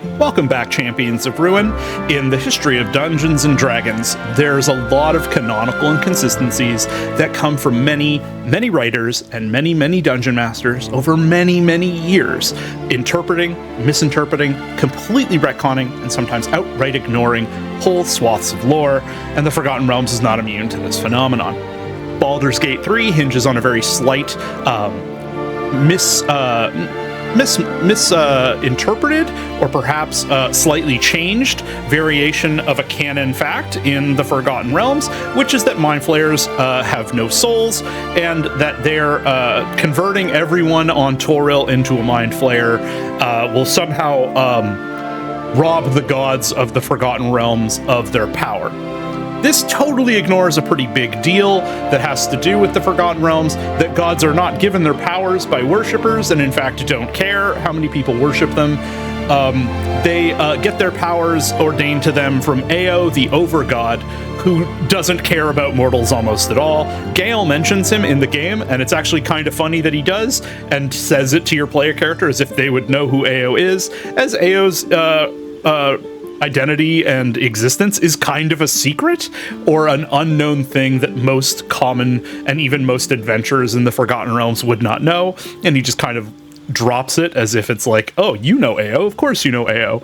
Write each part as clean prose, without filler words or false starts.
Welcome back, Champions of Ruin. In the history of Dungeons & Dragons, there's a lot of canonical inconsistencies that come from many, many writers and many, many dungeon masters over many, many years, interpreting, misinterpreting, completely retconning, and sometimes outright ignoring whole swaths of lore, and the Forgotten Realms is not immune to this phenomenon. Baldur's Gate 3 hinges on a very slight misinterpreted or perhaps slightly changed variation of a canon fact in the Forgotten Realms, which is that Mind Flayers have no souls, and that they're converting everyone on Toril into a Mind Flayer will somehow rob the gods of the Forgotten Realms of their power. This totally ignores a pretty big deal that has to do with the Forgotten Realms, that gods are not given their powers by worshippers, and in fact don't care how many people worship them. They get their powers ordained to them from Ao, the Overgod, who doesn't care about mortals almost at all. Gale mentions him in the game, and it's actually kind of funny that he does, and says it to your player character as if they would know who Ao is, as Ao's identity and existence is kind of a secret or an unknown thing that most common and even most adventurers in the Forgotten Realms would not know, and he just kind of drops it as if it's like, oh, you know Ao, of course you know Ao.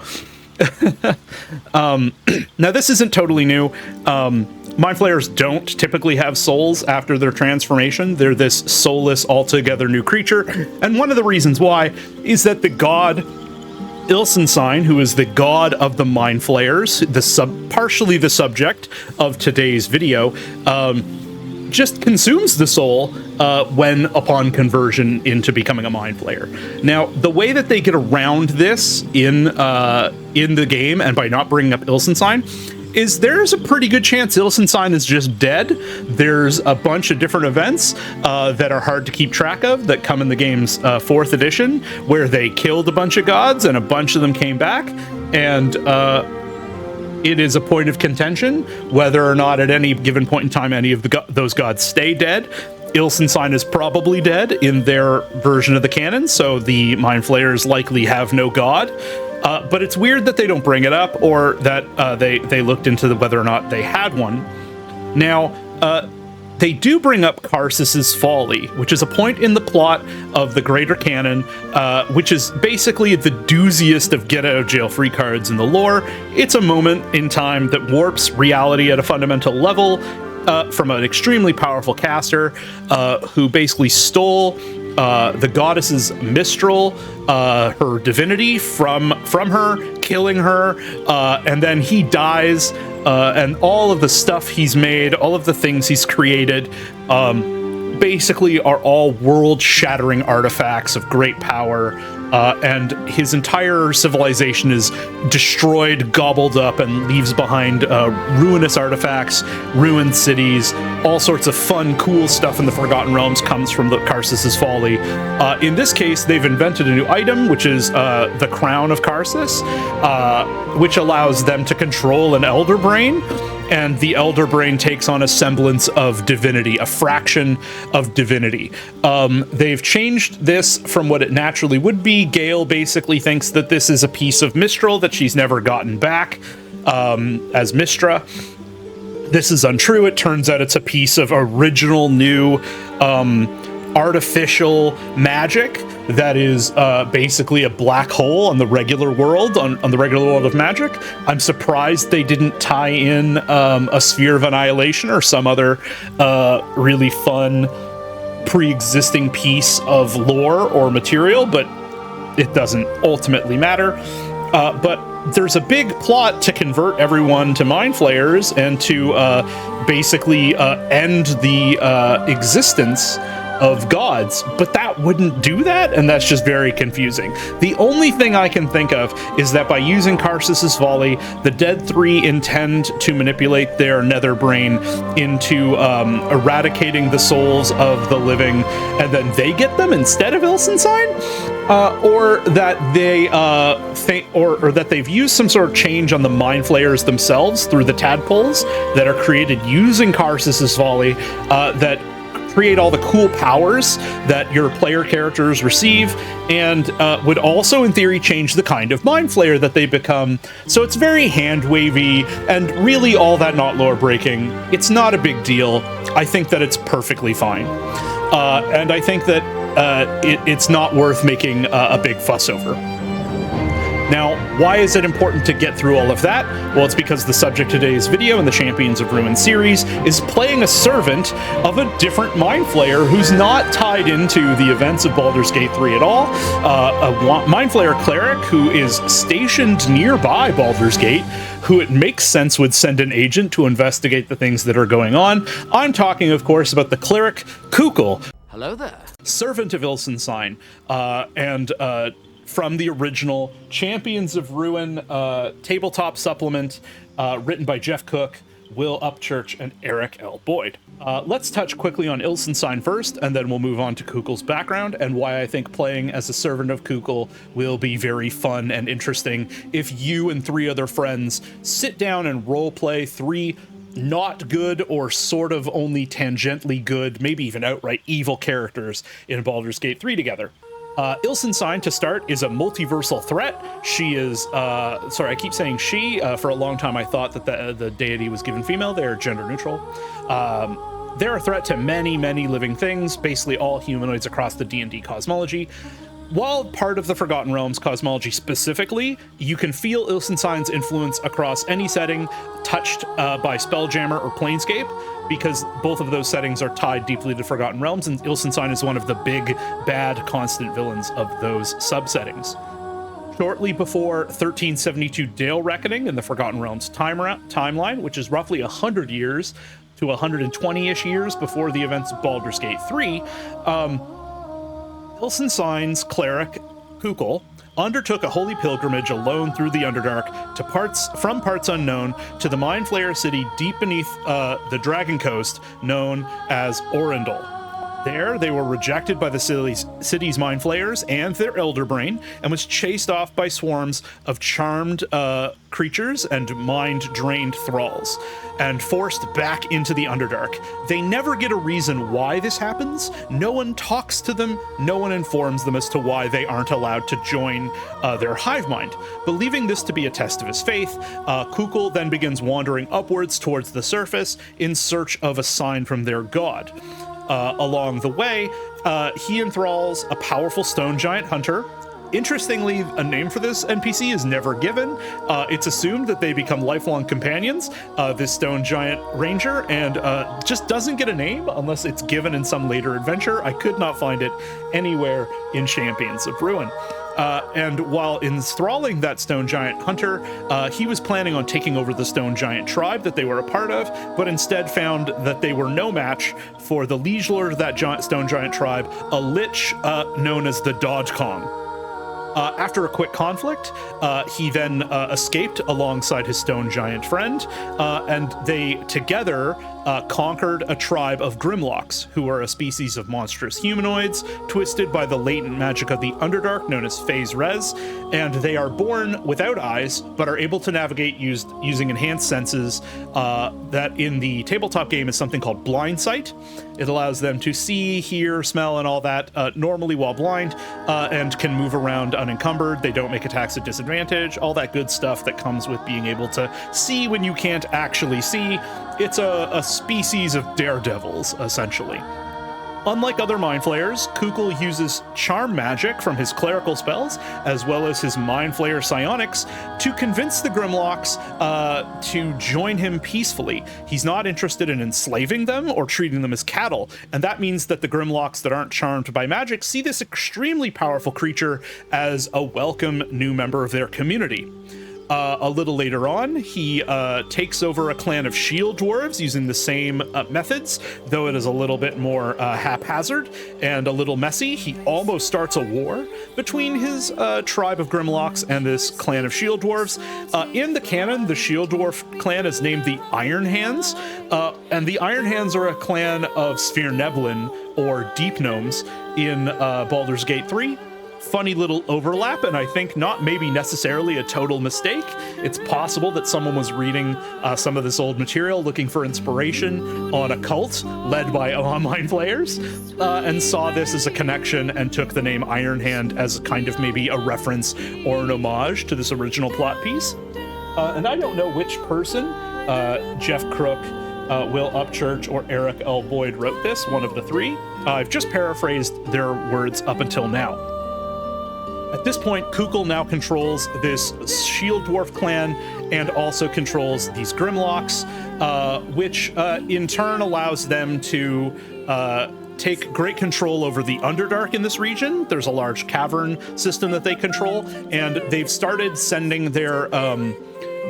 Now this isn't totally new. Mind Flayers don't typically have souls after their transformation. They're this soulless, altogether new creature, and one of the reasons why is that the god ILSENSINE, who is the god of the Mind Flayers, partially the subject of today's video, just consumes the soul when upon conversion into becoming a Mind Flayer. Now, the way that they get around this in the game, and by not bringing up ILSENSINE, is there's a pretty good chance ILSENSINE is just dead. There's a bunch of different events that are hard to keep track of that come in the game's 4th edition, where they killed a bunch of gods and a bunch of them came back, and it is a point of contention whether or not at any given point in time any of those gods stay dead. ILSENSINE is probably dead in their version of the canon, so the Mind Flayers likely have no god. But it's weird that they don't bring it up, or that they looked into whether or not they had one. Now, they do bring up Karsus's Folly, which is a point in the plot of the greater canon, which is basically the dooziest of get-out-of-jail-free cards in the lore. It's a moment in time that warps reality at a fundamental level from an extremely powerful caster who basically stole the goddess's Mistral, her divinity, from her, killing her, and then he dies, and all of the stuff he's made, all of the things he's created, basically are all world-shattering artifacts of great power, and his entire civilization is destroyed, gobbled up, and leaves behind ruinous artifacts, ruined cities. All sorts of fun, cool stuff in the Forgotten Realms comes from the Karsus's Folly. In this case, they've invented a new item, which is the Crown of Karsus, which allows them to control an Elder Brain, and the Elder Brain takes on a semblance of divinity, a fraction of divinity. They've changed this from what it naturally would be. Gale basically thinks that this is a piece of Mistral that she's never gotten back as Mistra. This is untrue. It turns out it's a piece of original new artificial magic that is basically a black hole on the regular world, on the regular world of magic. I'm surprised they didn't tie in a Sphere of Annihilation or some other really fun pre-existing piece of lore or material, but it doesn't ultimately matter. But there's a big plot to convert everyone to Mind Flayers and to basically end the existence of gods, but that wouldn't do that, and that's just very confusing. The only thing I can think of is that by using Karsus's Folly, the Dead Three intend to manipulate their nether brain into eradicating the souls of the living, and then they get them instead of ILSENSINE, or that they or that they've used some sort of change on the Mind Flayers themselves through the tadpoles that are created using Karsus's Folly that create all the cool powers that your player characters receive, and would also, in theory, change the kind of mind flayer that they become. So it's very hand-wavy, and really all that not lore-breaking. It's not a big deal. I think that it's perfectly fine. And I think that it's not worth making a big fuss over. Now, why is it important to get through all of that? Well, it's because the subject of today's video in the Champions of Ruin series is playing a servant of a different Mind Flayer who's not tied into the events of Baldur's Gate 3 at all. A Mind Flayer cleric who is stationed nearby Baldur's Gate, who it makes sense would send an agent to investigate the things that are going on. I'm talking, of course, about the cleric Crook. Hello there. Servant of ILSENSINE, and from the original Champions of Ruin tabletop supplement, written by Jeff Cook, Will Upchurch, and Eric L. Boyd. Let's touch quickly on ILSENSINE first, and then we'll move on to Kukul's background and why I think playing as a servant of Kukul will be very fun and interesting if you and 3 other friends sit down and roleplay 3 not good or sort of only tangentially good, maybe even outright evil characters in Baldur's Gate 3 together. ILSENSINE, to start, is a multiversal threat. She is, sorry, I keep saying she. For a long time, I thought that the deity was given female. They're gender neutral. They're a threat to many, many living things, basically all humanoids across the D&D cosmology. While part of the Forgotten Realms cosmology specifically, you can feel ILSENSINE's influence across any setting touched by Spelljammer or Planescape, because both of those settings are tied deeply to Forgotten Realms, and ILSENSINE is one of the big, bad, constant villains of those subsettings. Shortly before 1372 Dale Reckoning in the Forgotten Realms timeline, which is roughly 100 years to 120-ish years before the events of Baldur's Gate 3, ILSENSINE's cleric, Kukul, undertook a holy pilgrimage alone through the Underdark to from parts unknown to the Mind Flayer city deep beneath the Dragon Coast known as Orindal. There, they were rejected by the city's Mind Flayers and their Elderbrain, and was chased off by swarms of charmed creatures and mind-drained thralls, and forced back into the Underdark. They never get a reason why this happens. No one talks to them. No one informs them as to why they aren't allowed to join their hive mind. Believing this to be a test of his faith, Kukul then begins wandering upwards towards the surface in search of a sign from their god. Along the way, he enthralls a powerful stone giant hunter. Interestingly, a name for this NPC is never given. It's assumed that they become lifelong companions, this stone giant ranger, and just doesn't get a name unless it's given in some later adventure. I could not find it anywhere in Champions of Ruin. And while enthralling that stone giant hunter, he was planning on taking over the stone giant tribe that they were a part of, but instead found that they were no match for the liege lord of that stone giant tribe, a lich known as the Dodgecong. After a quick conflict, he then escaped alongside his stone giant friend, and they together conquered a tribe of Grimlocks, who are a species of monstrous humanoids twisted by the latent magic of the Underdark known as Phase Res, and they are born without eyes but are able to navigate using enhanced senses that in the tabletop game is something called blind sight. It allows them to see, hear, smell, and all that normally while blind, and can move around unencumbered. They don't make attacks at disadvantage, all that good stuff that comes with being able to see when you can't actually see. It's a species of daredevils, essentially. Unlike other Mind Flayers, Kukul uses charm magic from his clerical spells, as well as his Mind Flayer psionics, to convince the Grimlocks to join him peacefully. He's not interested in enslaving them or treating them as cattle, and that means that the Grimlocks that aren't charmed by magic see this extremely powerful creature as a welcome new member of their community. A little later on, he takes over a clan of shield dwarves using the same methods, though it is a little bit more haphazard and a little messy. He almost starts a war between his tribe of Grimlocks and this clan of shield dwarves. In the canon, the shield dwarf clan is named the Iron Hands, and the Iron Hands are a clan of Sphere Neblin, or Deep Gnomes, in Baldur's Gate 3. funny little overlap, and I think not maybe necessarily a total mistake. It's possible that someone was reading some of this old material looking for inspiration on a cult led by online players, and saw this as a connection and took the name Iron Hand as kind of maybe a reference or an homage to this original plot piece. And I don't know which person, Jeff Crook, Will Upchurch, or Eric L. Boyd wrote this, one of the three. I've just paraphrased their words up until now. At this point, Kukul now controls this Shield Dwarf clan and also controls these Grimlocks, which in turn allows them to take great control over the Underdark in this region. There's a large cavern system that they control, and they've started sending their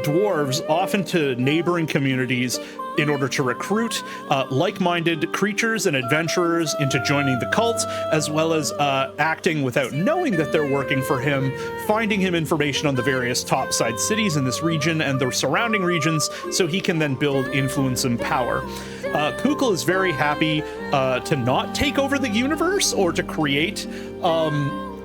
dwarves off into neighboring communities in order to recruit like-minded creatures and adventurers into joining the cult, as well as acting without knowing that they're working for him, finding him information on the various topside cities in this region and the surrounding regions, so he can then build influence and power. Kukul is very happy to not take over the universe or to create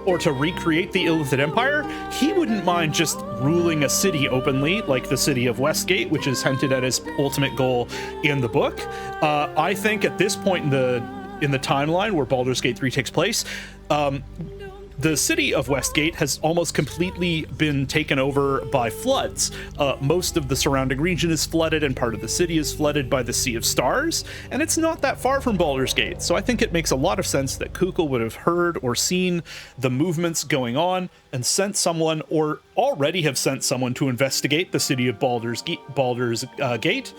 or to recreate the Illithid Empire. He wouldn't mind just ruling a city openly, like the city of Westgate, which is hinted at his ultimate goal in the book. I think at this point in the timeline where Baldur's Gate 3 takes place, the city of Westgate has almost completely been taken over by floods. Most of the surrounding region is flooded, and part of the city is flooded by the Sea of Stars, and it's not that far from Baldur's Gate, so I think it makes a lot of sense that Kukul would have heard or seen the movements going on and sent someone, or already have sent someone, to investigate the city of Baldur's Gate,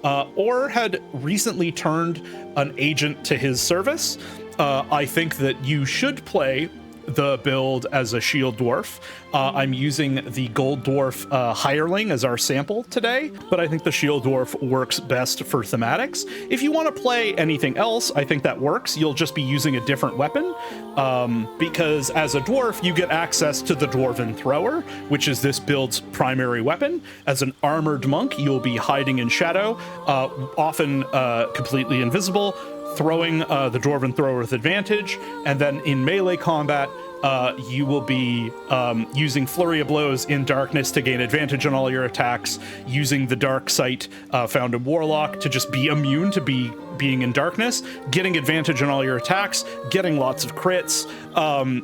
or had recently turned an agent to his service. I think that you should play the build as a shield dwarf. I'm using the gold dwarf hireling as our sample today, but I think the shield dwarf works best for thematics. If you want to play anything else, I think that works. You'll just be using a different weapon, because as a dwarf, you get access to the Dwarven Thrower, which is this build's primary weapon. As an armored monk, you'll be hiding in shadow, often completely invisible, throwing the Dwarven Thrower with advantage, and then in melee combat, you will be using Flurry of Blows in darkness to gain advantage on all your attacks, using the Dark Sight found in Warlock to just be immune to being in darkness, getting advantage on all your attacks, getting lots of crits.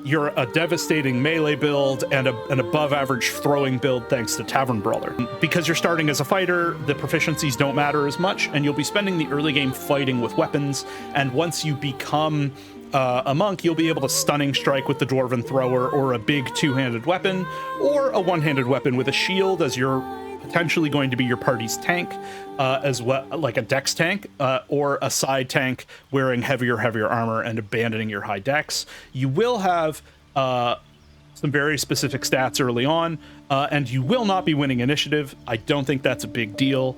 You're a devastating melee build and an above-average throwing build thanks to Tavern Brawler. Because you're starting as a fighter, the proficiencies don't matter as much, and you'll be spending the early game fighting with weapons, and once you become a monk, you'll be able to stunning strike with the Dwarven Thrower, or a big two-handed weapon, or a one-handed weapon with a shield, as you're potentially going to be your party's tank, as well, like a dex tank, or a side tank wearing heavier armor and abandoning your high dex. You will have some very specific stats early on, and you will not be winning initiative. I don't think that's a big deal.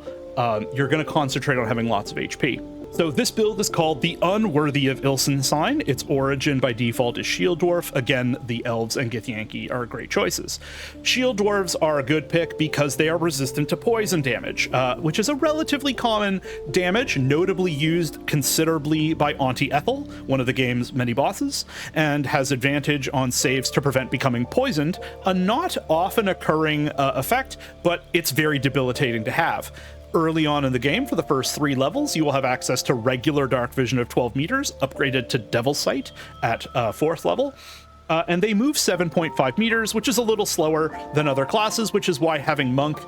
You're going to concentrate on having lots of HP. So this build is called the Unworthy of ILSENSINE. Its origin by default is Shield Dwarf. Again, the Elves and Githyanki are great choices. Shield Dwarves are a good pick because they are resistant to poison damage, which is a relatively common damage, notably used considerably by Auntie Ethel, one of the game's many bosses, and has advantage on saves to prevent becoming poisoned, a not often occurring effect, but it's very debilitating to have. Early on in the game, for the first 3 levels, you will have access to regular dark vision of 12 meters, upgraded to Devil's Sight at 4th level. And they move 7.5 meters, which is a little slower than other classes, which is why having Monk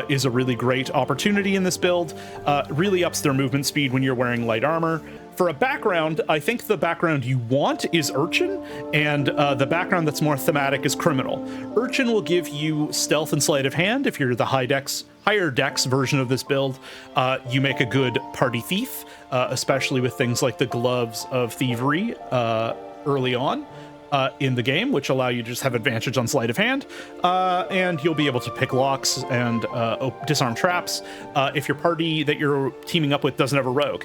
is a really great opportunity in this build. Really ups their movement speed when you're wearing light armor. For a background, I think the background you want is Urchin, and the background that's more thematic is Criminal. Urchin will give you stealth and sleight of hand. If you're the higher dex version of this build, you make a good party thief, especially with things like the Gloves of Thievery early on in the game, which allow you to just have advantage on sleight of hand, and you'll be able to pick locks and disarm traps if your party that you're teaming up with doesn't have a rogue.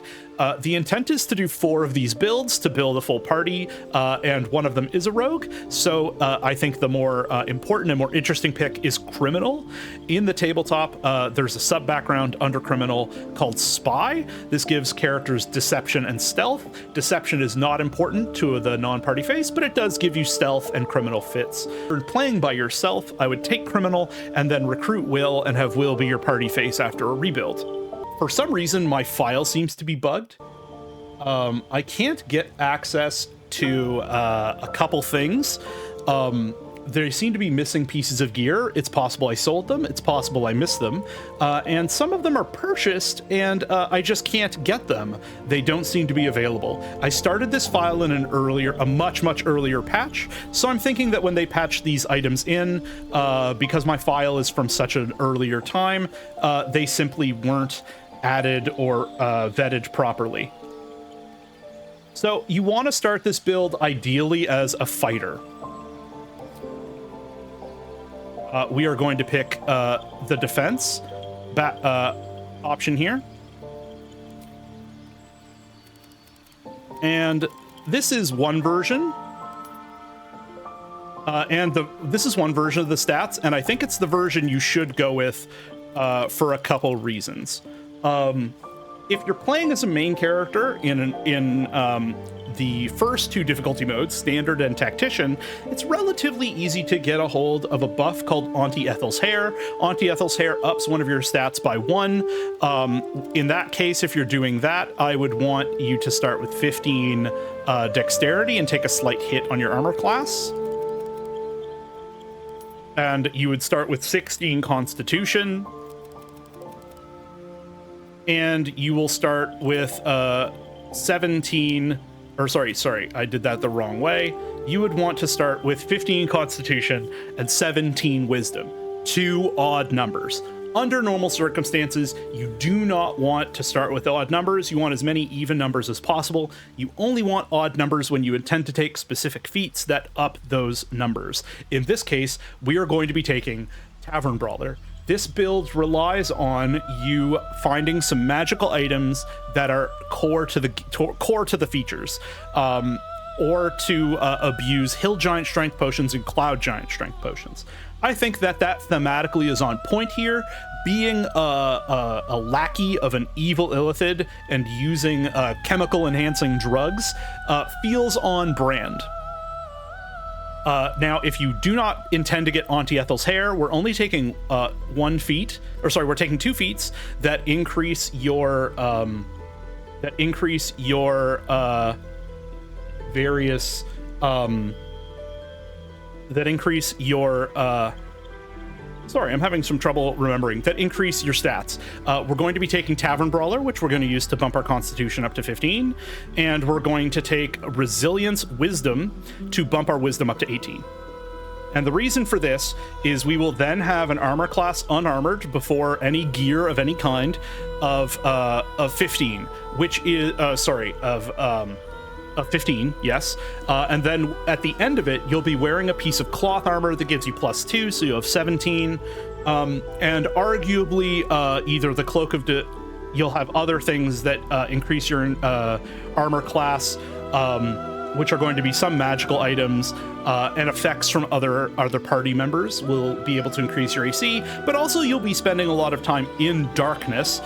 The intent is to do 4 of these builds to build a full party, and one of them is a rogue, so I think the more important and more interesting pick is Criminal. In the tabletop, there's a sub-background under Criminal called Spy. This gives characters deception and stealth. Deception is not important to the non-party face, but it does does give you stealth and criminal fits. For playing by yourself, I would take criminal and then recruit Will and have Will be your party face after a rebuild. For some reason, my file seems to be bugged. I can't get access to a couple things. There seem to be missing pieces of gear. It's possible I sold them. It's possible I missed them. And some of them are purchased, and I just can't get them. They don't seem to be available. I started this file in a much earlier patch, so I'm thinking that when they patch these items in, because my file is from such an earlier time, they simply weren't added or vetted properly. So you want to start this build ideally as a fighter. We are going to pick the defense option here. And this is one version. This is one version of the stats, and I think it's the version you should go with for a couple reasons. If you're playing as a main character in the first two difficulty modes, Standard and Tactician, it's relatively easy to get a hold of a buff called Auntie Ethel's Hair. Auntie Ethel's Hair ups one of your stats by 1. In that case, if you're doing that, I would want you to start with 15 Dexterity and take a slight hit on your armor class. And you would start with 16 Constitution. And you will start with 17, or sorry, I did that the wrong way. You would want to start with 15 Constitution and 17 Wisdom, 2 odd numbers. Under normal circumstances, you do not want to start with odd numbers. You want as many even numbers as possible. You only want odd numbers when you intend to take specific feats that up those numbers. In this case, we are going to be taking Tavern Brawler. This build relies on you finding some magical items that are core to the features, or to abuse Hill Giant Strength Potions and Cloud Giant Strength Potions. I think that thematically is on point here. Being a lackey of an evil illithid and using chemical enhancing drugs feels on brand. Now, if you do not intend to get Auntie Ethel's Hair, we're only taking we're taking 2 feats that increase your sorry, I'm having some trouble remembering. That increase your stats. We're going to be taking Tavern Brawler, which we're going to use to bump our Constitution up to 15. And we're going to take Resilience Wisdom to bump our Wisdom up to 18. And the reason for this is we will then have an armor class unarmored before any gear of any kind of 15, which is, of 15, yes. And then at the end of it, you'll be wearing a piece of cloth armor that gives you +2, so you have 17. And arguably, either the Cloak of you'll have other things that increase your armor class, which are going to be some magical items, and effects from other party members will be able to increase your AC, but also you'll be spending a lot of time in darkness,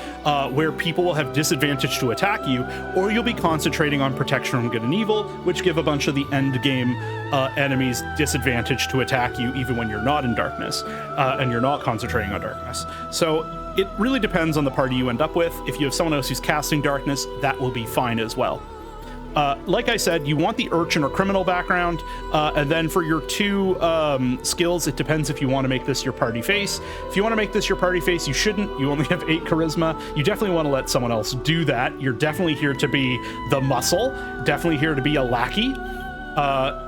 where people will have disadvantage to attack you, or you'll be concentrating on protection from good and evil, which give a bunch of the end game enemies disadvantage to attack you even when you're not in darkness, and you're not concentrating on darkness. So it really depends on the party you end up with. If you have someone else who's casting darkness, that will be fine as well. Like I said, you want the urchin or criminal background, and then for your 2 skills, it depends if you want to make this your party face. If you want to make this your party face, you shouldn't. You only have 8 charisma. You definitely want to let someone else do that. You're definitely here to be the muscle, definitely here to be a lackey.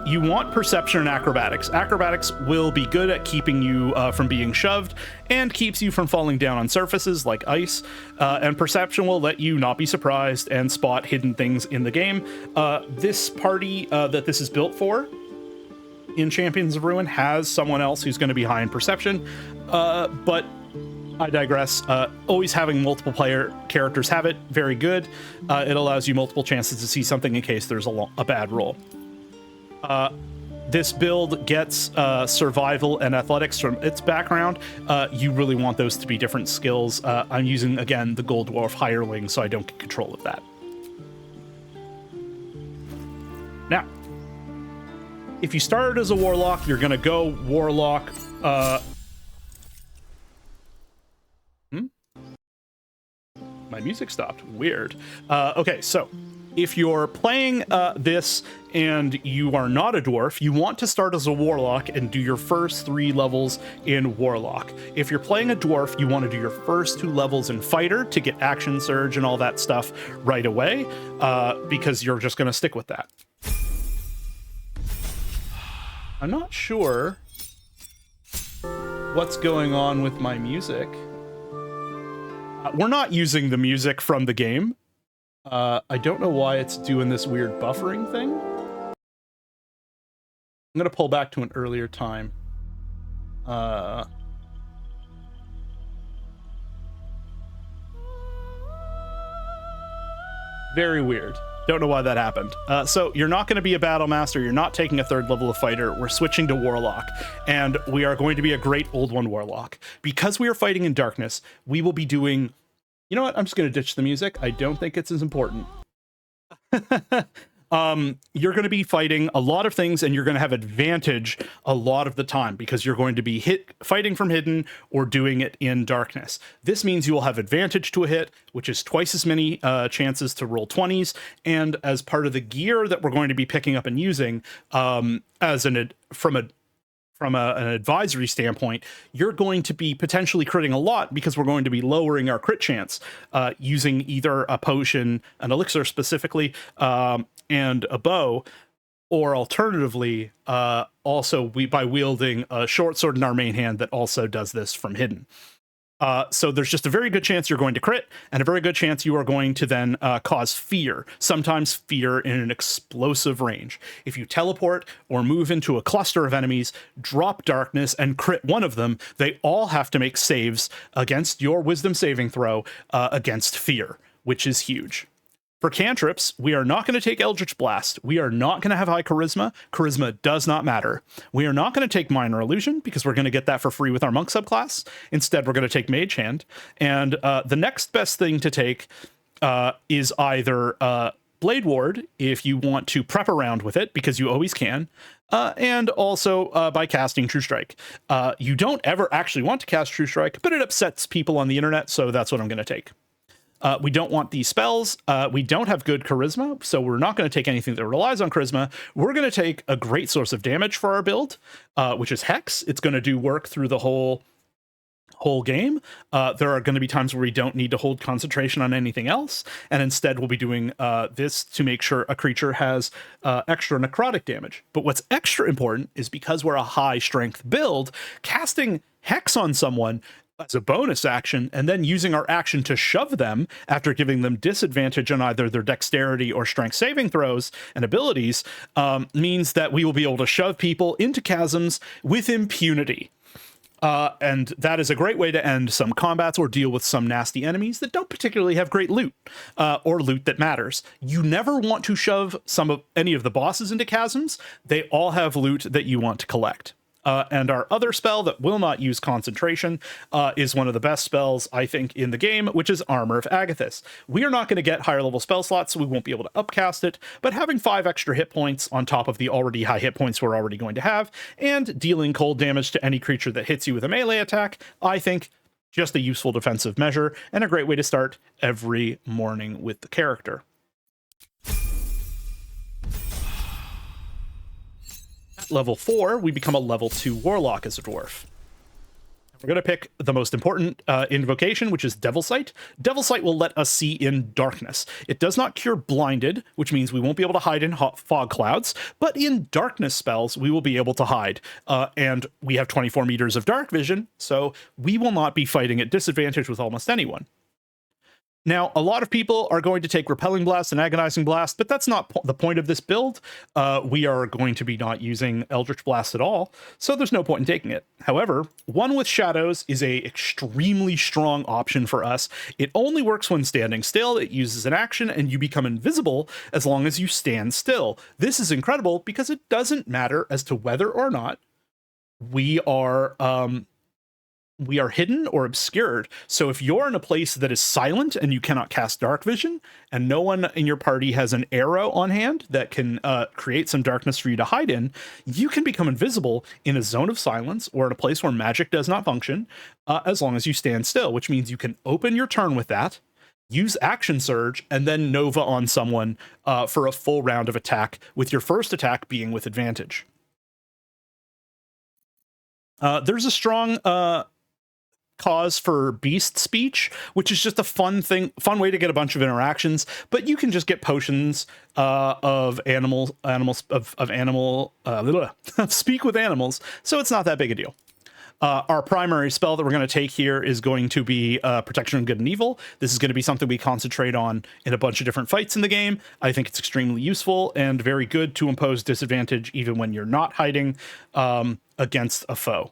You want perception and acrobatics. Acrobatics will be good at keeping you from being shoved and keeps you from falling down on surfaces like ice. And perception will let you not be surprised and spot hidden things in the game. This party that this is built for in Champions of Ruin has someone else who's going to be high in perception, but I digress. Always having multiple player characters have it, very good. It allows you multiple chances to see something in case there's a bad roll. This build gets survival and athletics from its background. You really want those to be different skills. I'm using, again, the Gold Dwarf Hireling, so I don't get control of that. Now, If you started as a warlock, you're gonna go warlock. My music stopped. Weird. Okay, so if you're playing this and you are not a dwarf, you want to start as a warlock and do your first 3 levels in warlock. If you're playing a dwarf, you want to do your first 2 levels in fighter to get action surge and all that stuff right away, because you're just going to stick with that. I'm not sure what's going on with my music. We're not using the music from the game. I don't know why it's doing this weird buffering thing. I'm gonna pull back to an earlier time. Very weird. Don't know why that happened. So you're not going to be a battle master. You're not taking a 3rd level of fighter. We're switching to warlock, and we are going to be a great old one warlock. Because we are fighting in darkness, we will be doing... You know what? I'm just going to ditch the music. I don't think it's as important. You're going to be fighting a lot of things, and you're going to have advantage a lot of the time because you're going to be fighting from hidden or doing it in darkness. This means you will have advantage to a hit, which is twice as many chances to roll 20s. And as part of the gear that we're going to be picking up and using, from an advisory standpoint, you're going to be potentially critting a lot because we're going to be lowering our crit chance using either a potion, an elixir specifically, and a bow, or alternatively, also by wielding a short sword in our main hand that also does this from hidden. So there's just a very good chance you're going to crit, and a very good chance you are going to then cause fear, sometimes fear in an explosive range. If you teleport or move into a cluster of enemies, drop darkness, and crit one of them, they all have to make saves against your wisdom saving throw against fear, which is huge. For cantrips, we are not going to take Eldritch Blast. We are not going to have high charisma. Charisma does not matter. We are not going to take Minor Illusion because we're going to get that for free with our monk subclass. Instead, we're going to take Mage Hand. And the next best thing to take is either Blade Ward, if you want to prep around with it, because you always can, and also by casting True Strike. You don't ever actually want to cast True Strike, but it upsets people on the internet, so that's what I'm going to take. We don't want these spells. We don't have good charisma, so we're not going to take anything that relies on charisma. We're going to take a great source of damage for our build, which is Hex. It's going to do work through the whole game. There are going to be times where we don't need to hold concentration on anything else, and instead we'll be doing this to make sure a creature has extra necrotic damage. But what's extra important is because we're a high strength build, casting Hex on someone as a bonus action, and then using our action to shove them after giving them disadvantage on either their dexterity or strength saving throws and abilities, means that we will be able to shove people into chasms with impunity. And that is a great way to end some combats or deal with some nasty enemies that don't particularly have great loot, or loot that matters. You never want to shove any of the bosses into chasms. They all have loot that you want to collect. And our other spell that will not use concentration is one of the best spells, I think, in the game, which is Armor of Agathis. We are not going to get higher level spell slots, so we won't be able to upcast it, but having 5 extra hit points on top of the already high hit points we're already going to have, and dealing cold damage to any creature that hits you with a melee attack, I think just a useful defensive measure, and a great way to start every morning with the character. Level 4, we become a level 2 warlock as a dwarf. We're going to pick the most important invocation, which is Devil Sight. Devil Sight will let us see in darkness. It does not cure blinded, which means we won't be able to hide in fog clouds, but in darkness spells, we will be able to hide. And we have 24 meters of dark vision, so we will not be fighting at disadvantage with almost anyone. Now, a lot of people are going to take Repelling Blast and Agonizing Blast, but that's not the point of this build. We are going to be not using Eldritch Blast at all, so there's no point in taking it. However, One with Shadows is a extremely strong option for us. It only works when standing still. It uses an action, and you become invisible as long as you stand still. This is incredible because it doesn't matter as to whether or not we are we are hidden or obscured. So if you're in a place that is silent and you cannot cast dark vision, and no one in your party has an arrow on hand that can create some darkness for you to hide in, you can become invisible in a zone of silence or in a place where magic does not function, as long as you stand still, which means you can open your turn with that, use action surge, and then nova on someone for a full round of attack, with your first attack being with advantage. There's a strong cause for beast speech, which is just a fun way to get a bunch of interactions, but you can just get potions of speak with animals, so it's not that big a deal. Our primary spell that we're going to take here is going to be Protection of Good and Evil. This is going to be something we concentrate on in a bunch of different fights in the game. I think it's extremely useful and very good to impose disadvantage even when you're not hiding against a foe.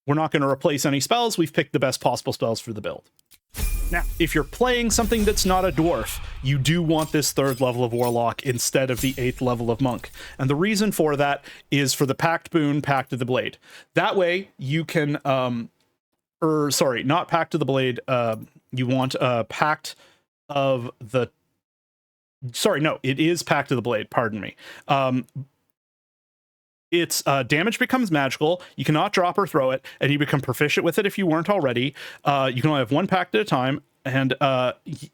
We're not going to replace any spells. We've picked the best possible spells for the build. Now, if you're playing something that's not a dwarf, you do want this 3rd level of Warlock instead of the 8th level of Monk. And the reason for that is for the Pact Boon, Pact of the Blade. That way, you can... not Pact of the Blade. You want Pact of the... Sorry, no, it is Pact of the Blade, pardon me. Its damage becomes magical, you cannot drop or throw it, and you become proficient with it if you weren't already. You can only have one pact at a time, and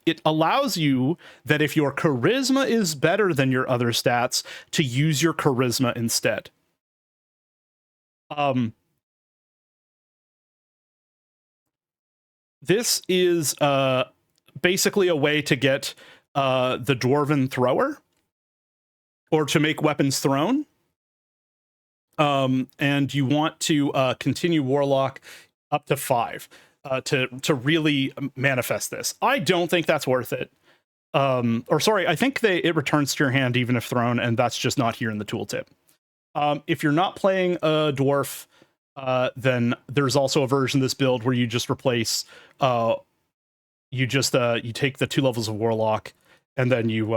it allows you that if your charisma is better than your other stats, to use your charisma instead. This is basically a way to get the Dwarven Thrower, or to make weapons thrown. And you want to continue Warlock up to 5 to really manifest this. I don't think that's worth it. I think it returns to your hand even if thrown, and that's just not here in the tooltip. If you're not playing a dwarf, then there's also a version of this build where you just replace you take the 2 levels of Warlock, and then you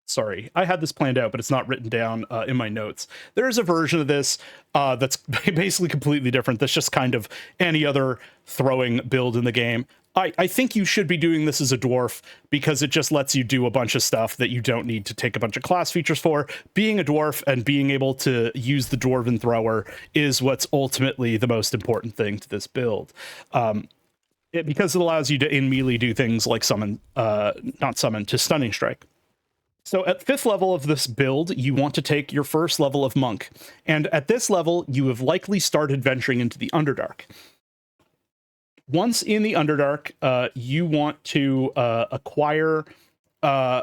sorry, I had this planned out, but it's not written down in my notes. There's a version of this that's basically completely different. That's just kind of any other throwing build in the game. I think you should be doing this as a dwarf because it just lets you do a bunch of stuff that you don't need to take a bunch of class features for. Being a dwarf and being able to use the Dwarven Thrower is what's ultimately the most important thing to this build. Because it allows you to in melee do things like stunning strike. So at 5th level of this build, you want to take your first level of Monk. And at this level, you have likely started venturing into the Underdark. Once in the Underdark, you want to acquire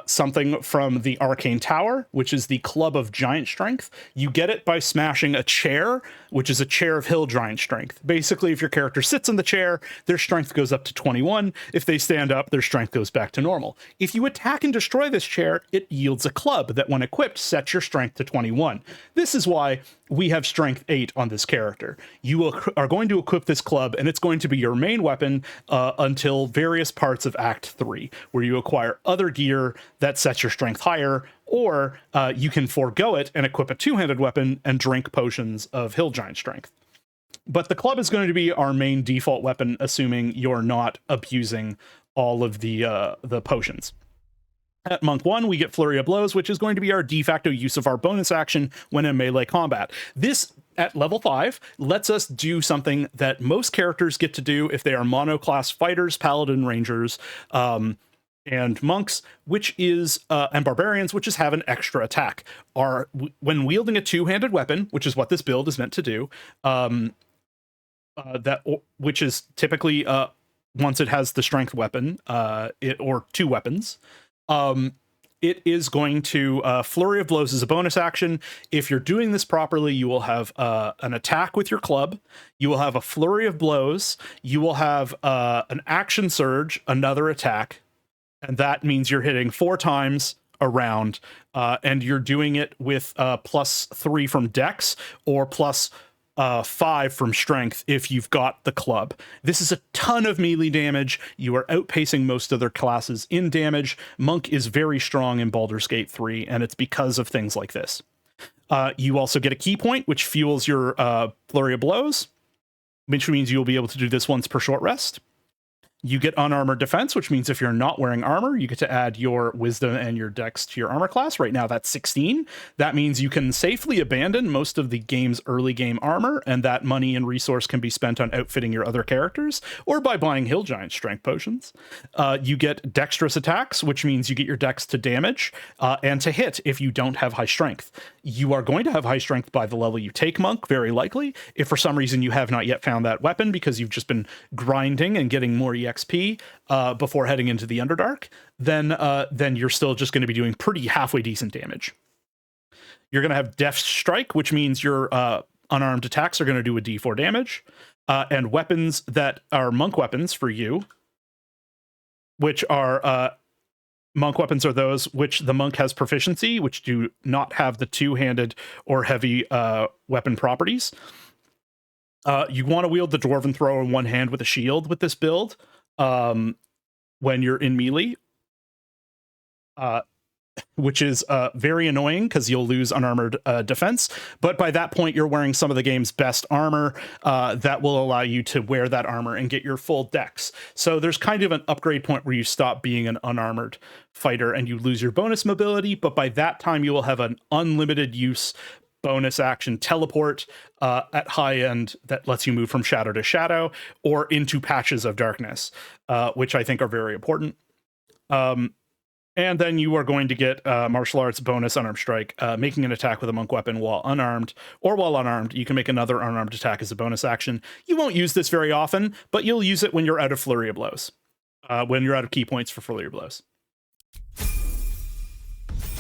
something from the Arcane Tower, which is the Club of Giant Strength. You get it by smashing a chair, which is a chair of Hill Giant Strength. Basically, if your character sits in the chair, their strength goes up to 21. If they stand up, their strength goes back to normal. If you attack and destroy this chair, it yields a club that, when equipped, sets your strength to 21. This is why we have strength 8 on this character. You are going to equip this club, and it's going to be your main weapon until various parts of Act 3, where you acquire other gear that sets your strength higher, or you can forego it and equip a 2-handed weapon and drink potions of Hill Giant Strength. But the club is going to be our main default weapon, assuming you're not abusing all of the potions. At Monk 1, we get Flurry of Blows, which is going to be our de facto use of our bonus action when in melee combat. This, at level 5, lets us do something that most characters get to do if they are monoclass fighters, paladin, rangers, and monks, which is and barbarians, which is have an extra attack. When wielding a 2-handed weapon, which is what this build is meant to do, which is typically once it has the strength weapon, or 2 weapons, it is going to Flurry of Blows as a bonus action. If you're doing this properly, you will have an attack with your club. You will have a Flurry of Blows. You will have an action surge, another attack. And that means you're hitting 4 times a round, and you're doing it with +3 from Dex or +5 from Strength if you've got the club. This is a ton of melee damage. You are outpacing most other classes in damage. Monk is very strong in Baldur's Gate 3, and it's because of things like this. You also get a key point, which fuels your flurry of blows, which means you'll be able to do this once per short rest. You get unarmored defense, which means if you're not wearing armor, you get to add your wisdom and your dex to your armor class. Right now, that's 16. That means you can safely abandon most of the game's early game armor, and that money and resource can be spent on outfitting your other characters or by buying Hill Giant strength potions. You get dexterous attacks, which means you get your dex to damage and to hit if you don't have high strength. You are going to have high strength by the level you take Monk, very likely. If for some reason you have not yet found that weapon because you've just been grinding and getting more XP before heading into the Underdark, then you're still just going to be doing pretty halfway decent damage. You're going to have Deft Strike, which means your unarmed attacks are going to do a D4 damage, and weapons that are monk weapons for you, which are monk weapons are those which the monk has proficiency, which do not have the two-handed or heavy weapon properties. You want to wield the Dwarven Throw in one hand with a shield with this build when you're in melee, which is very annoying because you'll lose unarmored defense. But by that point, you're wearing some of the game's best armor that will allow you to wear that armor and get your full dex. So there's kind of an upgrade point where you stop being an unarmored fighter and you lose your bonus mobility. But by that time, you will have an unlimited use bonus action teleport at high end that lets you move from shadow to shadow or into patches of darkness, which I think are very important. And then you are going to get martial arts bonus unarmed strike, making an attack with a monk weapon while unarmed, or while unarmed, you can make another unarmed attack as a bonus action. You won't use this very often, but you'll use it when you're out of flurry of blows, when you're out of key points for flurry of blows.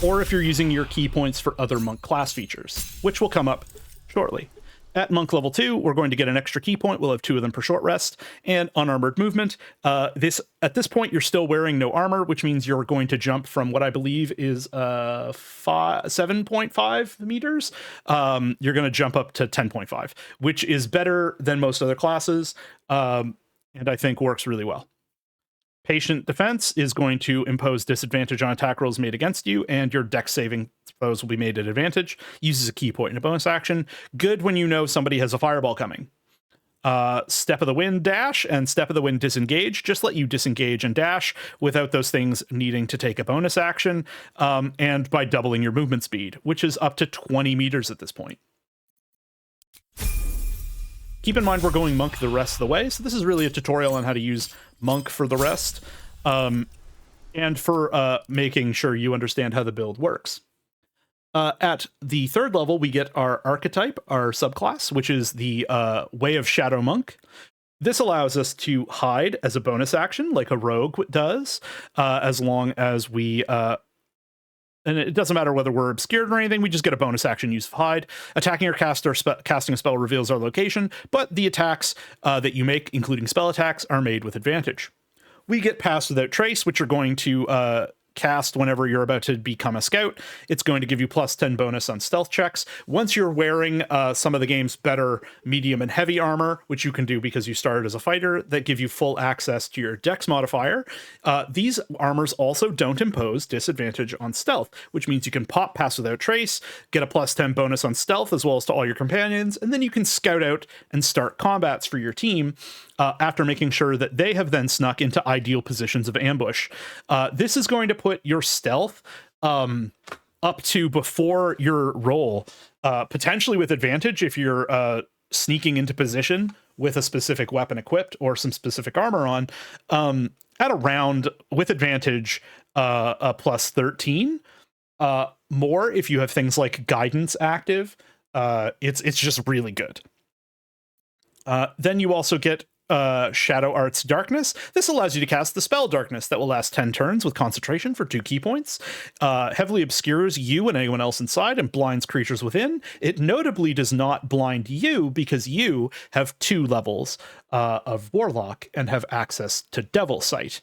Or if you're using your key points for other monk class features, which will come up shortly. At monk level 2, we're going to get an extra key point. We'll have 2 of them per short rest and unarmored movement. At this point, you're still wearing no armor, which means you're going to jump from what I believe is 7.5 meters. You're going to jump up to 10.5, which is better than most other classes, and I think works really well. Patient defense is going to impose disadvantage on attack rolls made against you, and your dex saving throws will be made at advantage. Uses a key point in a bonus action. Good when you know somebody has a fireball coming. Step of the Wind dash and Step of the Wind disengage just let you disengage and dash without those things needing to take a bonus action, and by doubling your movement speed, which is up to 20 meters at this point. Keep in mind we're going monk the rest of the way, so this is really a tutorial on how to use monk for the rest, and for making sure you understand how the build works. At the 3rd level, we get our archetype, our subclass, which is the Way of Shadow Monk. This allows us to hide as a bonus action, like a rogue does, as long as we... and it doesn't matter whether we're obscured or anything, we just get a bonus action use of hide. Attacking or casting a spell reveals our location, but the attacks that you make, including spell attacks, are made with advantage. We get Pass Without Trace, which are going to cast whenever you're about to become a scout. It's going to give you +10 bonus on stealth checks. Once you're wearing some of the game's better medium and heavy armor, which you can do because you started as a fighter, that give you full access to your dex modifier. These armors also don't impose disadvantage on stealth, which means you can pop Pass Without Trace, get a +10 bonus on stealth as well as to all your companions, and then you can scout out and start combats for your team after making sure that they have then snuck into ideal positions of ambush. This is going to put your stealth up to before your roll, potentially with advantage if you're sneaking into position with a specific weapon equipped or some specific armor on, at around, with advantage, a +13. More if you have things like guidance active. It's just really good. Then you also get Shadow Arts Darkness. This allows you to cast the spell Darkness that will last 10 turns with concentration for 2 key points. Heavily obscures you and anyone else inside and blinds creatures within. It notably does not blind you because you have 2 levels of Warlock and have access to Devil Sight.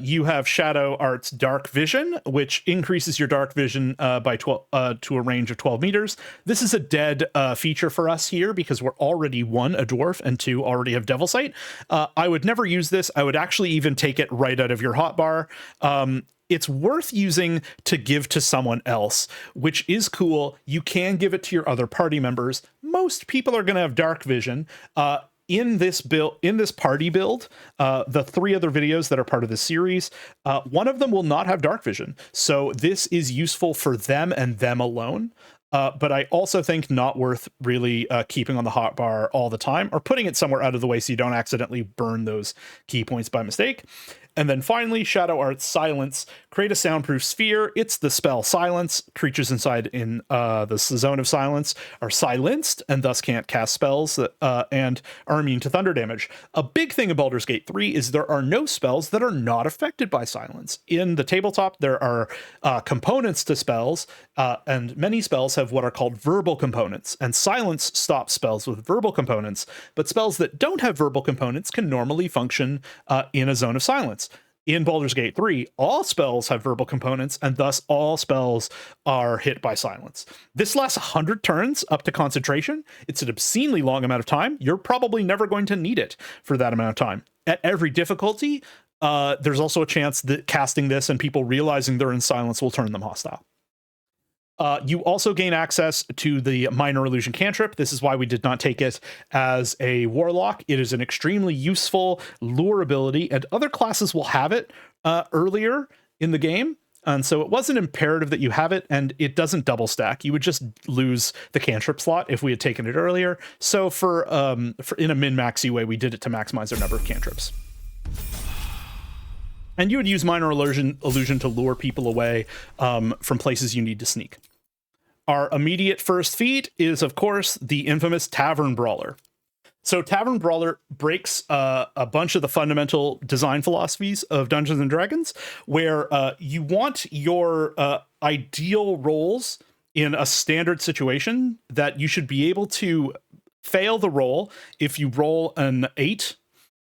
You have Shadow Arts Dark Vision, which increases your dark vision by 12 to a range of 12 meters. This is a dead feature for us here because we're already 1, a dwarf, and 2, already have Devil Sight. I would never use this. I would actually even take it right out of your hotbar. it's worth using to give to someone else, which is cool. You can give it to your other party members. Most people are going to have dark vision. In this party build, the 3 other videos that are part of the series, one of them will not have dark vision. So this is useful for them and them alone. But I also think not worth really keeping on the hotbar all the time, or putting it somewhere out of the way so you don't accidentally burn those key points by mistake. And then finally, Shadow Art's Silence. Create a soundproof sphere. It's the spell Silence. Creatures inside in the zone of silence are silenced and thus can't cast spells and are immune to thunder damage. A big thing in Baldur's Gate 3 is there are no spells that are not affected by silence. In the tabletop, there are components to spells, and many spells have what are called verbal components, and silence stops spells with verbal components, but spells that don't have verbal components can normally function in a zone of silence. In Baldur's Gate 3, all spells have verbal components, and thus all spells are hit by silence. This lasts 100 turns up to concentration. It's an obscenely long amount of time. You're probably never going to need it for that amount of time. At every difficulty, there's also a chance that casting this and people realizing they're in silence will turn them hostile. You also gain access to the Minor Illusion cantrip. This is why we did not take it as a warlock. It is an extremely useful lure ability, and other classes will have it earlier in the game. And so it wasn't imperative that you have it, and it doesn't double stack. You would just lose the cantrip slot if we had taken it earlier. So for in a min-maxy way, we did it to maximize our number of cantrips. And you would use Minor Illusion to lure people away from places you need to sneak. Our immediate first feat is, of course, the infamous Tavern Brawler. So Tavern Brawler breaks a bunch of the fundamental design philosophies of Dungeons and Dragons, where you want your ideal roles in a standard situation that you should be able to fail the roll if you roll an 8,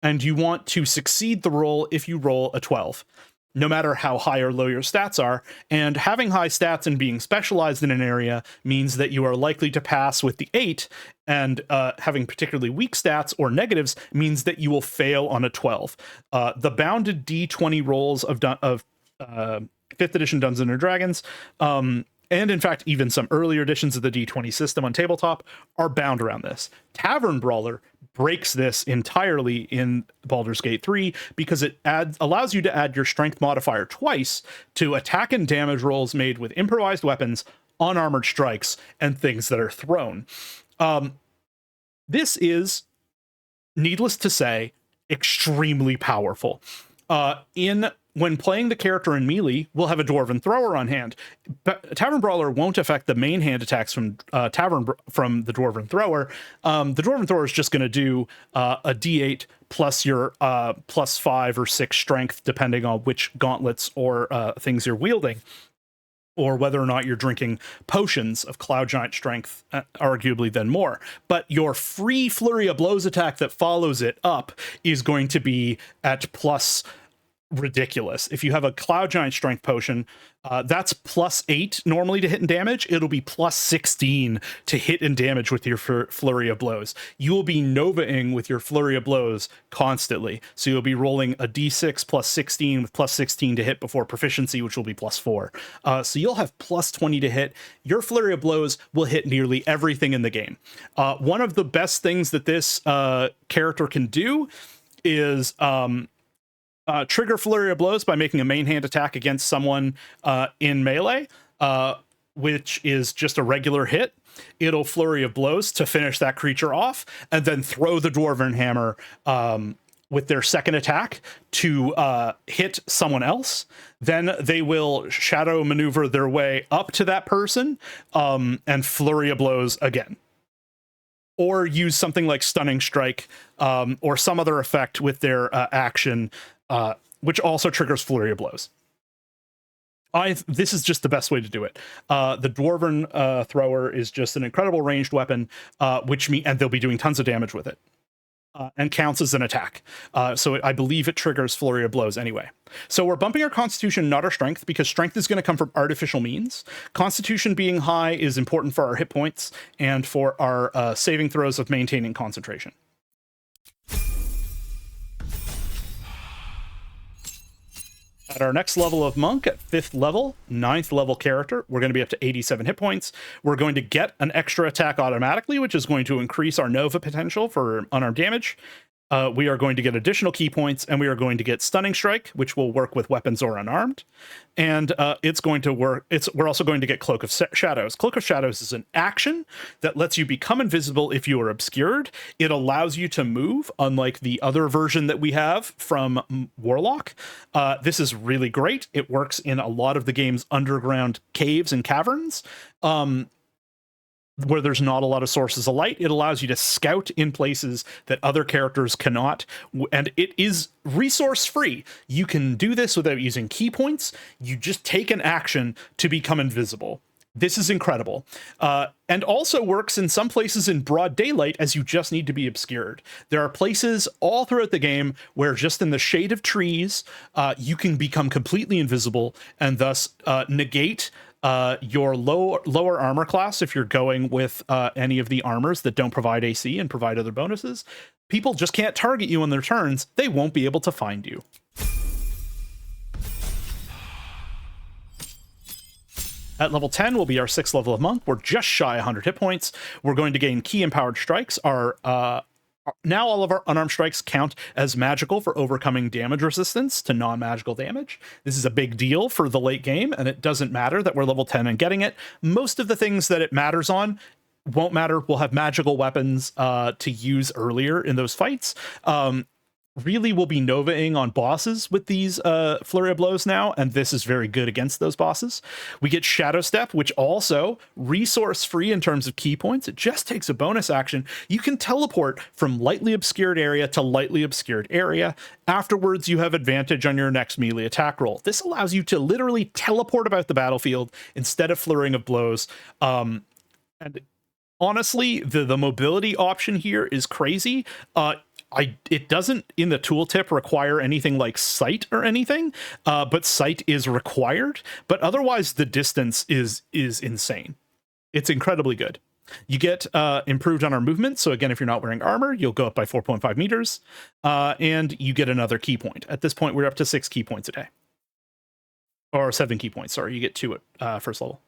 and you want to succeed the roll if you roll a 12, no matter how high or low your stats are. And having high stats and being specialized in an area means that you are likely to pass with the 8, and having particularly weak stats or negatives means that you will fail on a 12. The bounded D20 rolls of 5th edition Dungeons and Dragons, and in fact, even some earlier editions of the D20 system on tabletop are bound around this. Tavern Brawler breaks this entirely in Baldur's Gate 3 because it allows you to add your strength modifier twice to attack and damage rolls made with improvised weapons, unarmored strikes, and things that are thrown. This is, needless to say, extremely powerful. When playing the character in melee, we'll have a Dwarven Thrower on hand. But Tavern Brawler won't affect the main hand attacks from the Dwarven Thrower. The Dwarven Thrower is just going to do a D8 plus your plus 5 or 6 strength, depending on which gauntlets or things you're wielding, or whether or not you're drinking potions of Cloud Giant strength, arguably then more. But your free Flurry of Blows attack that follows it up is going to be at plus ridiculous. If you have a Cloud Giant strength potion, that's plus 8 normally to hit and damage. It'll be plus 16 to hit and damage with your Flurry of Blows. You will be Novaing with your Flurry of Blows constantly. So you'll be rolling a d6 plus 16 with plus 16 to hit before proficiency, which will be plus 4. So you'll have plus 20 to hit. Your Flurry of Blows will hit nearly everything in the game. One of the best things that this character can do is trigger Flurry of Blows by making a main hand attack against someone in melee, which is just a regular hit. It'll Flurry of Blows to finish that creature off, and then throw the Dwarven Hammer with their second attack to hit someone else. Then they will shadow maneuver their way up to that person and Flurry of Blows again. Or use something like Stunning Strike or some other effect with their action, which also triggers Flurry of Blows. This is just the best way to do it. The Dwarven Thrower is just an incredible ranged weapon, and they'll be doing tons of damage with it. And counts as an attack. So I believe it triggers Flurry of Blows anyway. So we're bumping our Constitution, not our Strength, because Strength is going to come from artificial means. Constitution being high is important for our hit points and for our saving throws of maintaining concentration. At our next level of monk, at 5th level, 9th level character, we're going to be up to 87 hit points. We're going to get an extra attack automatically, which is going to increase our Nova potential for unarmed damage. We are going to get additional key points, and we are going to get Stunning Strike, which will work with weapons or unarmed. And it's going to work. We're also going to get Cloak of Shadows. Cloak of Shadows is an action that lets you become invisible if you are obscured. It allows you to move, unlike the other version that we have from Warlock. This is really great. It works in a lot of the game's underground caves and caverns. Where there's not a lot of sources of light. It allows you to scout in places that other characters cannot, and it is resource free. You can do this without using key points. You just take an action to become invisible. This is incredible. And also works in some places in broad daylight, as you just need to be obscured. There are places all throughout the game where just in the shade of trees, you can become completely invisible and thus negate your lower armor class if you're going with any of the armors that don't provide AC and provide other bonuses. People just can't target you on their turns. They won't be able to find you. At level 10 will be our 6th level of monk. We're just shy 100 hit points. We're going to gain key empowered strikes. Now all of our unarmed strikes count as magical for overcoming damage resistance to non-magical damage. This is a big deal for the late game, and it doesn't matter that we're level 10 and getting it. Most of the things that it matters on won't matter. We'll have magical weapons to use earlier in those fights. Really, we'll be Novaing on bosses with these Flurry of Blows now, and this is very good against those bosses. We get Shadow Step, which also resource-free in terms of key points. It just takes a bonus action. You can teleport from lightly obscured area to lightly obscured area. Afterwards, you have advantage on your next melee attack roll. This allows you to literally teleport about the battlefield instead of Flurrying of Blows. And honestly, the mobility option here is crazy. It doesn't in the tooltip require anything like sight or anything, but sight is required. But otherwise, the distance is insane. It's incredibly good. You get improved on our movement. So again, if you're not wearing armor, you'll go up by 4.5 meters, and you get another key point. At this point, we're up to 6 key points a day, or 7 key points. Sorry, you get 2 at first level.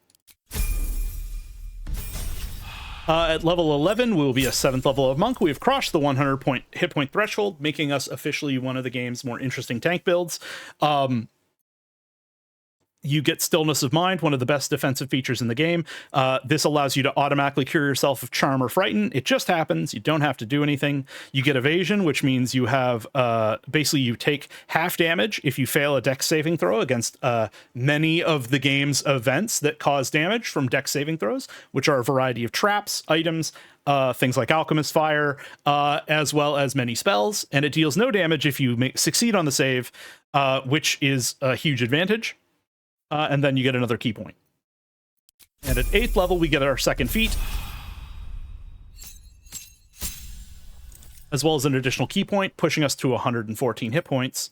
At level 11, we will be a 7th level of monk. We've crossed the 100 hit point threshold, making us officially one of the game's more interesting tank builds. You get Stillness of Mind, one of the best defensive features in the game. This allows you to automatically cure yourself of Charm or Frighten. It just happens. You don't have to do anything. You get Evasion, which means you have basically you take half damage if you fail a Dex saving throw against many of the game's events that cause damage from Dex saving throws, which are a variety of traps, items, things like Alchemist Fire, as well as many spells. And it deals no damage if you succeed on the save, which is a huge advantage. And then you get another key point. And at 8th level, we get our second feat, as well as an additional key point, pushing us to 114 hit points.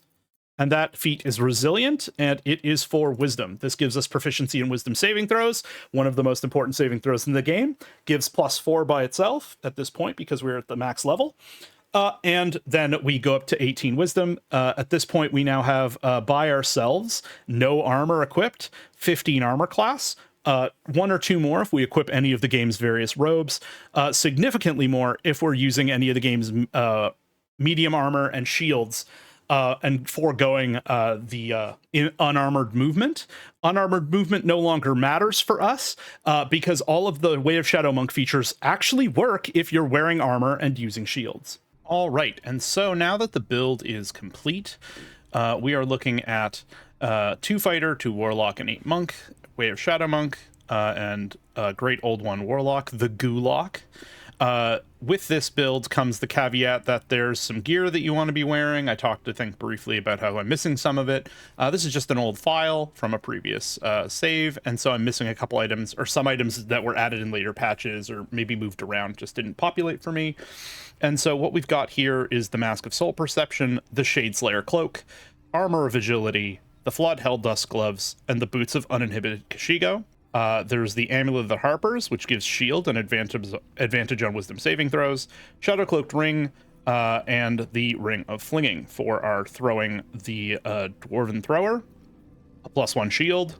And that feat is Resilient, and it is for Wisdom. This gives us proficiency in Wisdom saving throws, one of the most important saving throws in the game. Gives +4 by itself at this point because we're at the max level. And then we go up to 18 Wisdom. At this point, we now have, by ourselves, no armor equipped, 15 armor class, 1 or 2 more if we equip any of the game's various robes, significantly more if we're using any of the game's medium armor and shields, and foregoing the unarmored movement. Unarmored movement no longer matters for us because all of the Way of Shadow Monk features actually work if you're wearing armor and using shields. All right, and so now that the build is complete, we are looking at 2 Fighter, 2 Warlock, and 8 Monk, Way of Shadow Monk, and a great old one, Warlock, the Gulock. With this build comes the caveat that there's some gear that you want to be wearing. I talked, I think, briefly about how I'm missing some of it. This is just an old file from a previous save, and so I'm missing a couple items, or some items that were added in later patches, or maybe moved around, just didn't populate for me. And so what we've got here is the Mask of Soul Perception, the Shadeslayer Cloak, Armor of Agility, the Flawed Helldust Gloves, and the Boots of Uninhibited Kashigo. There's the Amulet of the Harpers, which gives shield and advantage on Wisdom saving throws, Shadow Cloaked Ring, and the Ring of Flinging for our throwing the Dwarven Thrower. a +1 shield,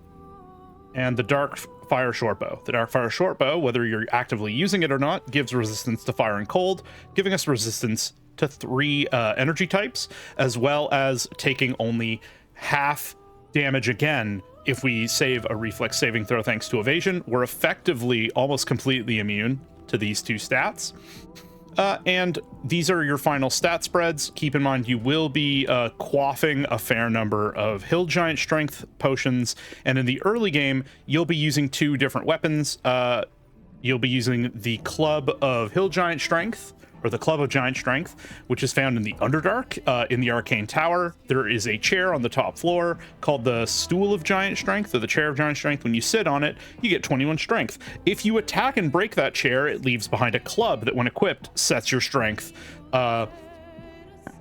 and the Dark Fire Shortbow. The Dark Fire Shortbow, whether you're actively using it or not, gives resistance to fire and cold, giving us resistance to 3 energy types, as well as taking only half damage again if we save a reflex saving throw thanks to evasion. We're effectively almost completely immune to these 2 stats. And these are your final stat spreads. Keep in mind, you will be quaffing a fair number of Hill Giant Strength potions, and in the early game, you'll be using 2 different weapons. You'll be using the Club of Hill Giant Strength, or the Club of Giant Strength, which is found in the Underdark, in the Arcane Tower. There is a chair on the top floor called the Stool of Giant Strength, or the Chair of Giant Strength. When you sit on it, you get 21 strength. If you attack and break that chair, it leaves behind a club that, when equipped, sets your strength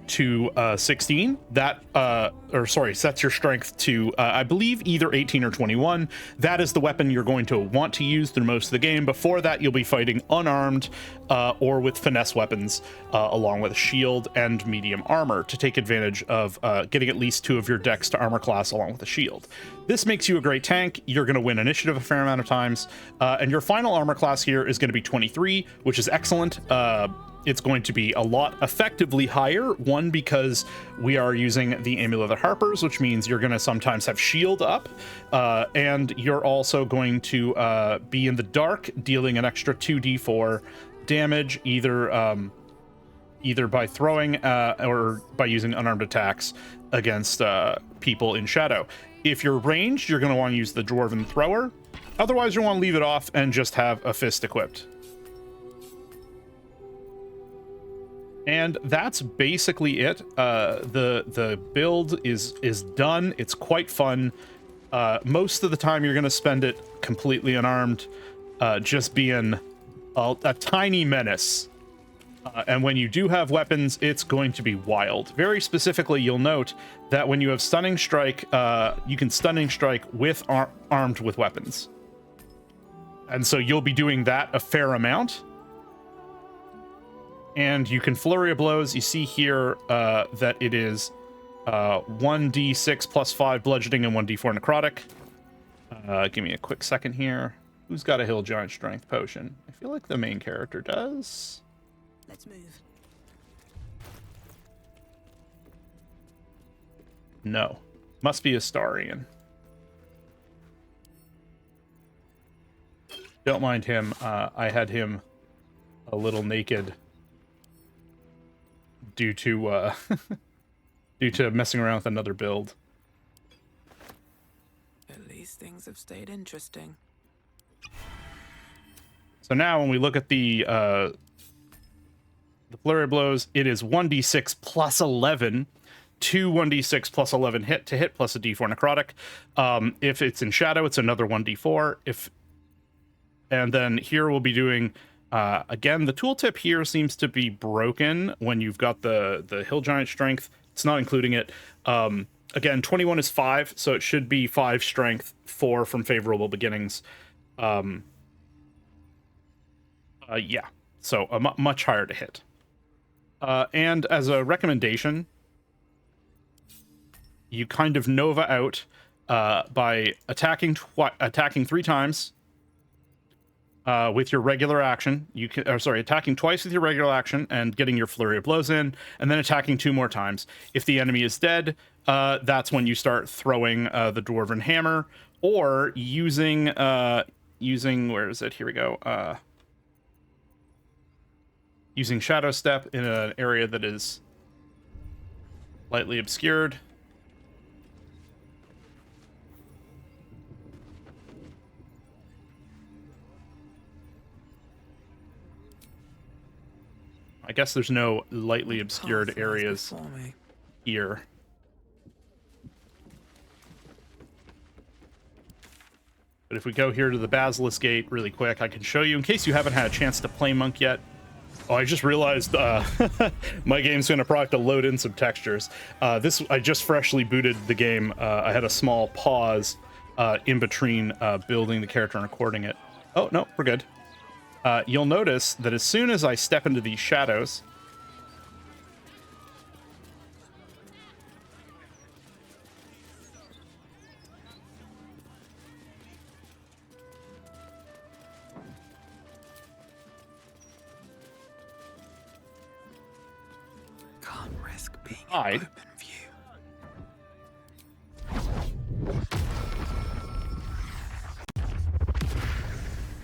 to 16. Sets your strength to I believe either 18 or 21. That is the weapon you're going to want to use through most of the game. Before that, you'll be fighting unarmed or with finesse weapons, along with a shield and medium armor, to take advantage of getting at least 2 of your dex to armor class along with a shield. This makes you a great tank. You're going to win initiative a fair amount of times, and your final armor class here is going to be 23, which is excellent. It's going to be a lot effectively higher, one, because we are using the Amulet of Harpers, which means you're going to sometimes have shield up, and you're also going to be in the dark, dealing an extra 2d4 damage, either by throwing or by using unarmed attacks against people in shadow. If you're ranged, you're going to want to use the Dwarven Thrower. Otherwise, you want to leave it off and just have a fist equipped. And that's basically it. The build is done. It's quite fun. Most of the time you're going to spend it completely unarmed, just being a tiny menace. And when you do have weapons, it's going to be wild. Very specifically, you'll note that when you have Stunning Strike, you can Stunning Strike with armed with weapons. And so you'll be doing that a fair amount. And you can Flurry of Blows. You see here that it is 1d6 plus 5 bludgeoning and 1d4 necrotic. Give me a quick second here. Who's got a Hill Giant Strength potion? I feel like the main character does. Let's move. No. Must be Astarian. Don't mind him. I had him a little naked due to due to messing around with another build. At least things have stayed interesting. So now when we look at the Flurry of Blows, it is 1d6 plus 11, 2 1d6 plus 11 hit to hit plus a d4 necrotic. If it's in shadow, it's another 1d4. And then here we'll be doing again, the tooltip here seems to be broken when you've got the Hill Giant Strength. It's not including it. Again, 21 is 5, so it should be 5 strength, 4 from Favorable Beginnings. Yeah, so much higher to hit. And as a recommendation, you kind of Nova out by attacking 3 times. With your regular action, you can, attacking twice with your regular action and getting your Flurry of Blows in, and then attacking 2 more times. If the enemy is dead, that's when you start throwing the Dwarven Hammer, or using, where is it? Here we go. Using Shadow Step in an area that is lightly obscured. I guess there's no lightly obscured areas here. But if we go here to the Basilisk Gate really quick, I can show you, in case you haven't had a chance to play Monk yet. Oh, I just realized my game's going to probably have to load in some textures. I just freshly booted the game. I had a small pause in between building the character and recording it. Oh, no, we're good. You'll notice that as soon as I step into these shadows, risk being in hide. open view.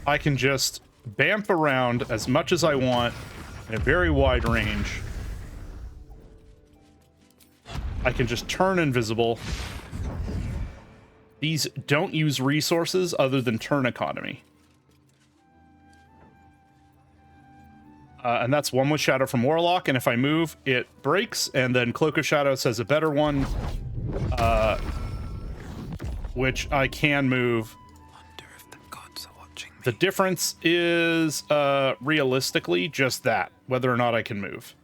I can just bamf around as much as I want in a very wide range. I can just turn invisible. These don't use resources other than turn economy. And that's one with Shadow from Warlock, and if I move, it breaks, and then Cloak of Shadow says a better one, which I can move. Wonder if the gods are watching me. The difference is, realistically, just that, whether or not I can move.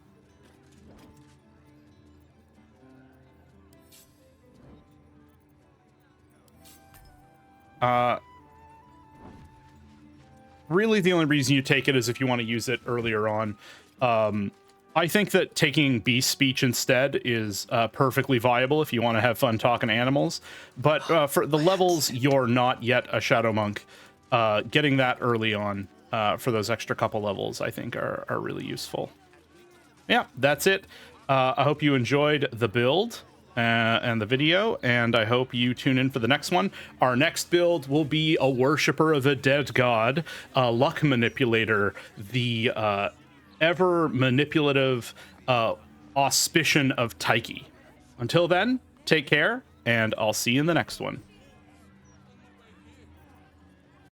Really, the only reason you take it is if you want to use it earlier on. I think that taking beast speech instead is perfectly viable if you want to have fun talking to animals. But for the levels you're not yet a Shadow Monk, getting that early on for those extra couple levels, I think, are really useful. Yeah, that's it. I hope you enjoyed the build and the video, and I hope you tune in for the next one. Our next build will be a worshiper of a dead god, a luck manipulator, the ever manipulative auspician of Taiki. Until then, take care, and I'll see you in the next one.